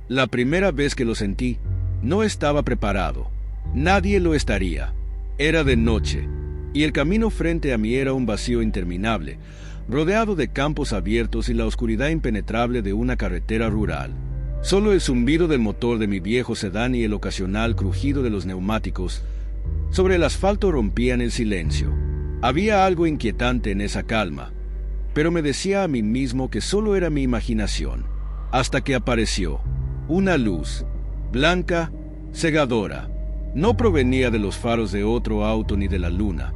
La primera vez que lo sentí, no estaba preparado. Nadie lo estaría. Era de noche, y el camino frente a mí era un vacío interminable, rodeado de campos abiertos y la oscuridad impenetrable de una carretera rural. Solo el zumbido del motor de mi viejo sedán y el ocasional crujido de los neumáticos sobre el asfalto rompían el silencio. Había algo inquietante en esa calma, pero me decía a mí mismo que solo era mi imaginación, hasta que apareció una luz, blanca, cegadora. No provenía de los faros de otro auto ni de la luna.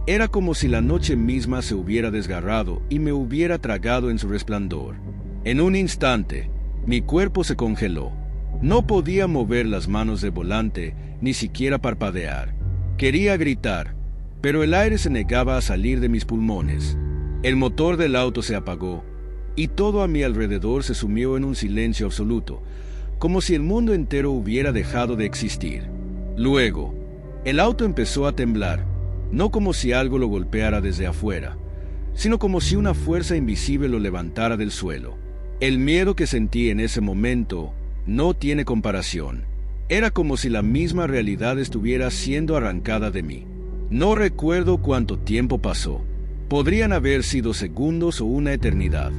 Era como si la noche misma se hubiera desgarrado y me hubiera tragado en su resplandor. En un instante, mi cuerpo se congeló. No podía mover las manos del volante, ni siquiera parpadear. Quería gritar, pero el aire se negaba a salir de mis pulmones. El motor del auto se apagó, y todo a mi alrededor se sumió en un silencio absoluto, como si el mundo entero hubiera dejado de existir. Luego, el auto empezó a temblar, no como si algo lo golpeara desde afuera, sino como si una fuerza invisible lo levantara del suelo. El miedo que sentí en ese momento no tiene comparación. Era como si la misma realidad estuviera siendo arrancada de mí. No recuerdo cuánto tiempo pasó. Podrían haber sido segundos o una eternidad.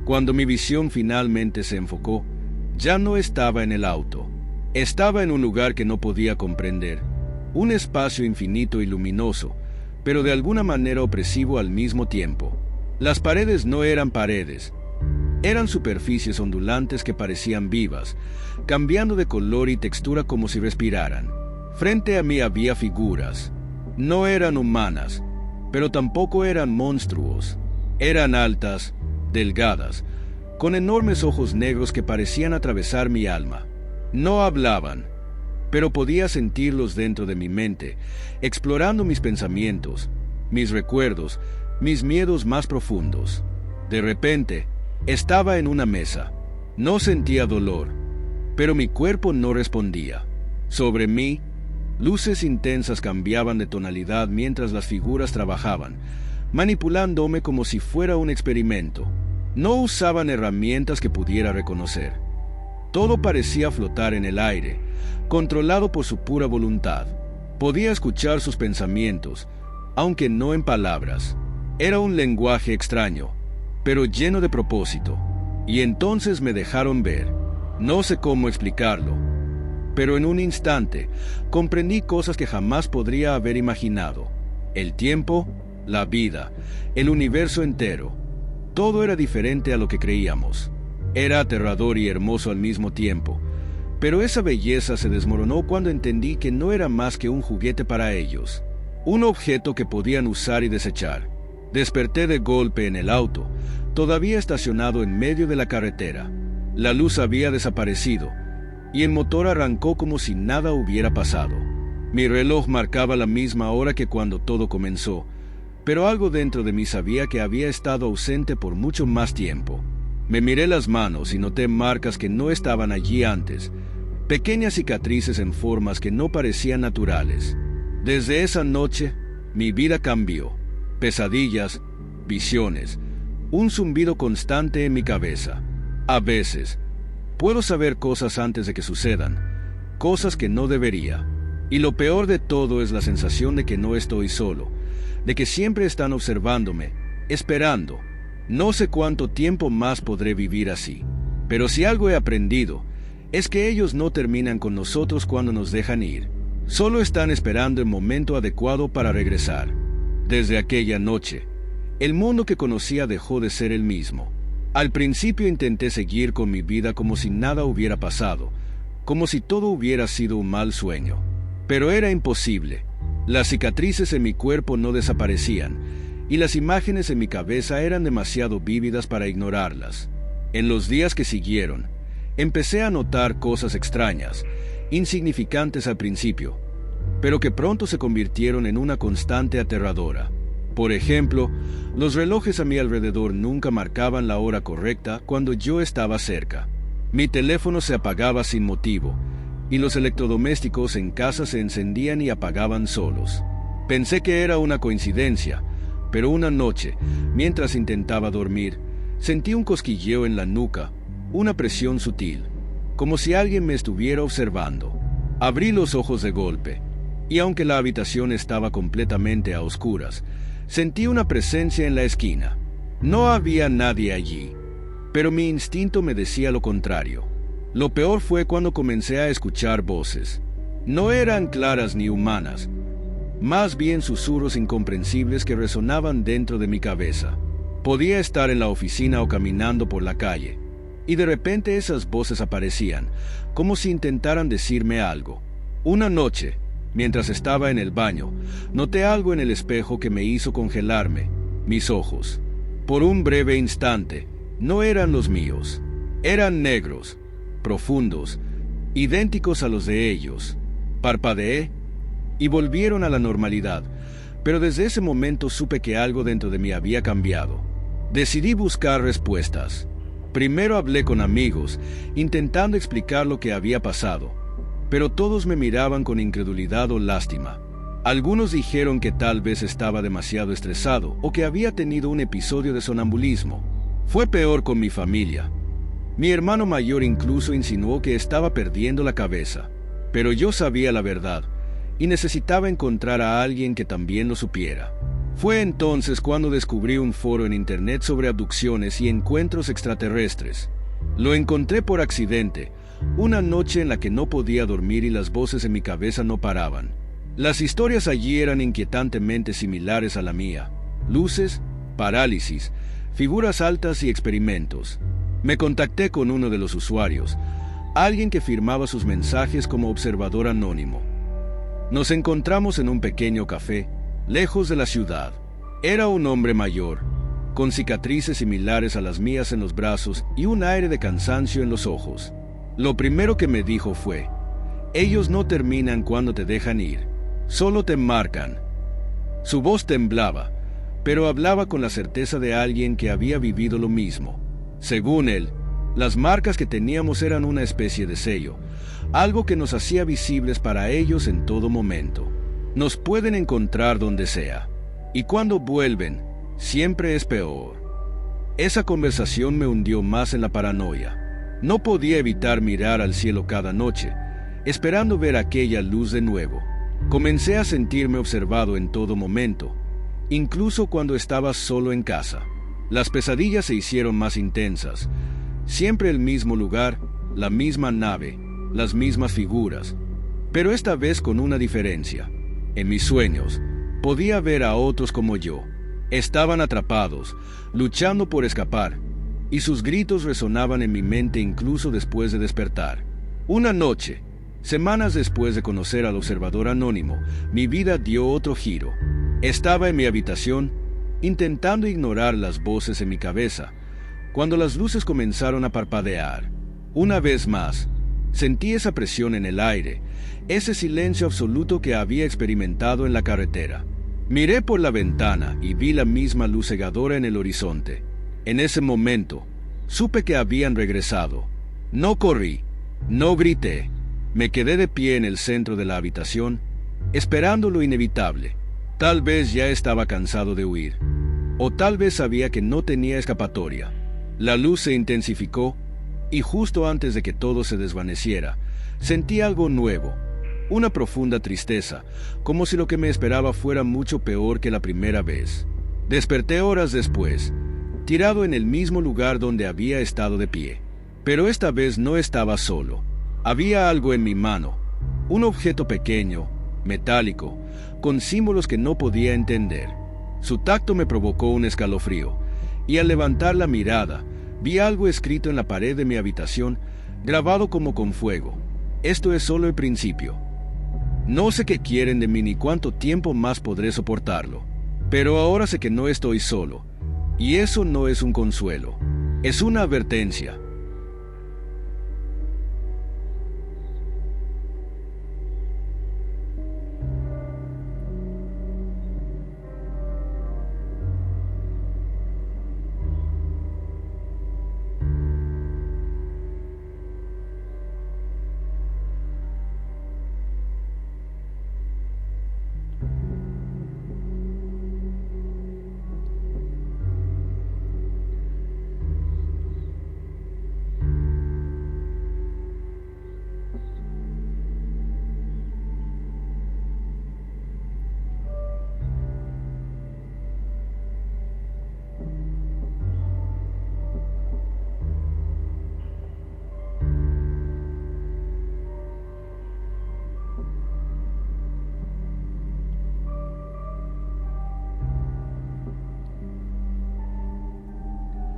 Cuando mi visión finalmente se enfocó, ya no estaba en el auto. Estaba en un lugar que no podía comprender. Un espacio infinito y luminoso, pero de alguna manera opresivo al mismo tiempo. Las paredes no eran paredes. Eran superficies ondulantes que parecían vivas, cambiando de color y textura como si respiraran. Frente a mí había figuras. No eran humanas, pero tampoco eran monstruos. Eran altas, delgadas, con enormes ojos negros que parecían atravesar mi alma. No hablaban, pero podía sentirlos dentro de mi mente, explorando mis pensamientos, mis recuerdos, mis miedos más profundos. De repente, estaba en una mesa. No sentía dolor, pero mi cuerpo no respondía. Sobre mí, luces intensas cambiaban de tonalidad mientras las figuras trabajaban, manipulándome como si fuera un experimento. No usaban herramientas que pudiera reconocer. Todo parecía flotar en el aire, controlado por su pura voluntad. Podía escuchar sus pensamientos, aunque no en palabras. Era un lenguaje extraño, pero lleno de propósito. Y entonces me dejaron ver. No sé cómo explicarlo, pero en un instante comprendí cosas que jamás podría haber imaginado. El tiempo, la vida, el universo entero. Todo era diferente a lo que creíamos. Era aterrador y hermoso al mismo tiempo, pero esa belleza se desmoronó cuando entendí que no era más que un juguete para ellos, un objeto que podían usar y desechar. Desperté de golpe en el auto, todavía estacionado en medio de la carretera. La luz había desaparecido, y el motor arrancó como si nada hubiera pasado. Mi reloj marcaba la misma hora que cuando todo comenzó, pero algo dentro de mí sabía que había estado ausente por mucho más tiempo. Me miré las manos y noté marcas que no estaban allí antes, pequeñas cicatrices en formas que no parecían naturales. Desde esa noche, mi vida cambió. Pesadillas, visiones, un zumbido constante en mi cabeza. A veces, puedo saber cosas antes de que sucedan, cosas que no debería. Y lo peor de todo es la sensación de que no estoy solo, de que siempre están observándome, esperando. No sé cuánto tiempo más podré vivir así, pero si algo he aprendido, es que ellos no terminan con nosotros cuando nos dejan ir. Solo están esperando el momento adecuado para regresar. Desde aquella noche, el mundo que conocía dejó de ser el mismo. Al principio intenté seguir con mi vida como si nada hubiera pasado, como si todo hubiera sido un mal sueño. Pero era imposible. Las cicatrices en mi cuerpo no desaparecían, y las imágenes en mi cabeza eran demasiado vívidas para ignorarlas. En los días que siguieron, empecé a notar cosas extrañas, insignificantes al principio, pero que pronto se convirtieron en una constante aterradora. Por ejemplo, los relojes a mi alrededor nunca marcaban la hora correcta cuando yo estaba cerca. Mi teléfono se apagaba sin motivo, y los electrodomésticos en casa se encendían y apagaban solos. Pensé que era una coincidencia, pero una noche, mientras intentaba dormir, sentí un cosquilleo en la nuca, una presión sutil, como si alguien me estuviera observando. Abrí los ojos de golpe, y aunque la habitación estaba completamente a oscuras, sentí una presencia en la esquina. No había nadie allí, pero mi instinto me decía lo contrario. Lo peor fue cuando comencé a escuchar voces. No eran claras ni humanas, más bien susurros incomprensibles que resonaban dentro de mi cabeza. Podía estar en la oficina o caminando por la calle, y de repente esas voces aparecían, como si intentaran decirme algo. Una noche, mientras estaba en el baño, noté algo en el espejo que me hizo congelarme, mis ojos. Por un breve instante, no eran los míos. Eran negros, profundos, idénticos a los de ellos. Parpadeé y volvieron a la normalidad, pero desde ese momento supe que algo dentro de mí había cambiado. Decidí buscar respuestas. Primero hablé con amigos, intentando explicar lo que había pasado, pero todos me miraban con incredulidad o lástima. Algunos dijeron que tal vez estaba demasiado estresado o que había tenido un episodio de sonambulismo. Fue peor con mi familia. Mi hermano mayor incluso insinuó que estaba perdiendo la cabeza, pero yo sabía la verdad y necesitaba encontrar a alguien que también lo supiera. Fue entonces cuando descubrí un foro en internet sobre abducciones y encuentros extraterrestres. Lo encontré por accidente, una noche en la que no podía dormir y las voces en mi cabeza no paraban. Las historias allí eran inquietantemente similares a la mía. Luces, parálisis, figuras altas y experimentos. Me contacté con uno de los usuarios, alguien que firmaba sus mensajes como observador anónimo. Nos encontramos en un pequeño café, lejos de la ciudad. Era un hombre mayor, con cicatrices similares a las mías en los brazos y un aire de cansancio en los ojos. Lo primero que me dijo fue: ellos no terminan cuando te dejan ir, solo te marcan. Su voz temblaba, pero hablaba con la certeza de alguien que había vivido lo mismo. Según él, las marcas que teníamos eran una especie de sello, algo que nos hacía visibles para ellos en todo momento. Nos pueden encontrar donde sea, y cuando vuelven, siempre es peor. Esa conversación me hundió más en la paranoia. No podía evitar mirar al cielo cada noche, esperando ver aquella luz de nuevo. Comencé a sentirme observado en todo momento, incluso cuando estaba solo en casa. Las pesadillas se hicieron más intensas. Siempre el mismo lugar, la misma nave, las mismas figuras, pero esta vez con una diferencia. En mis sueños, podía ver a otros como yo. Estaban atrapados, luchando por escapar, y sus gritos resonaban en mi mente incluso después de despertar. Una noche, semanas después de conocer al observador anónimo, mi vida dio otro giro. Estaba en mi habitación, intentando ignorar las voces en mi cabeza, cuando las luces comenzaron a parpadear. Una vez más, sentí esa presión en el aire, ese silencio absoluto que había experimentado en la carretera. Miré por la ventana y vi la misma luz cegadora en el horizonte. En ese momento, supe que habían regresado. No corrí, no grité. Me quedé de pie en el centro de la habitación, esperando lo inevitable. Tal vez ya estaba cansado de huir, o tal vez sabía que no tenía escapatoria. La luz se intensificó, y justo antes de que todo se desvaneciera, sentí algo nuevo, una profunda tristeza, como si lo que me esperaba fuera mucho peor que la primera vez. Desperté horas después, tirado en el mismo lugar donde había estado de pie. Pero esta vez no estaba solo. Había algo en mi mano, un objeto pequeño, metálico, con símbolos que no podía entender. Su tacto me provocó un escalofrío, y al levantar la mirada, vi algo escrito en la pared de mi habitación, grabado como con fuego. Esto es solo el principio. No sé qué quieren de mí ni cuánto tiempo más podré soportarlo, pero ahora sé que no estoy solo, y eso no es un consuelo, es una advertencia.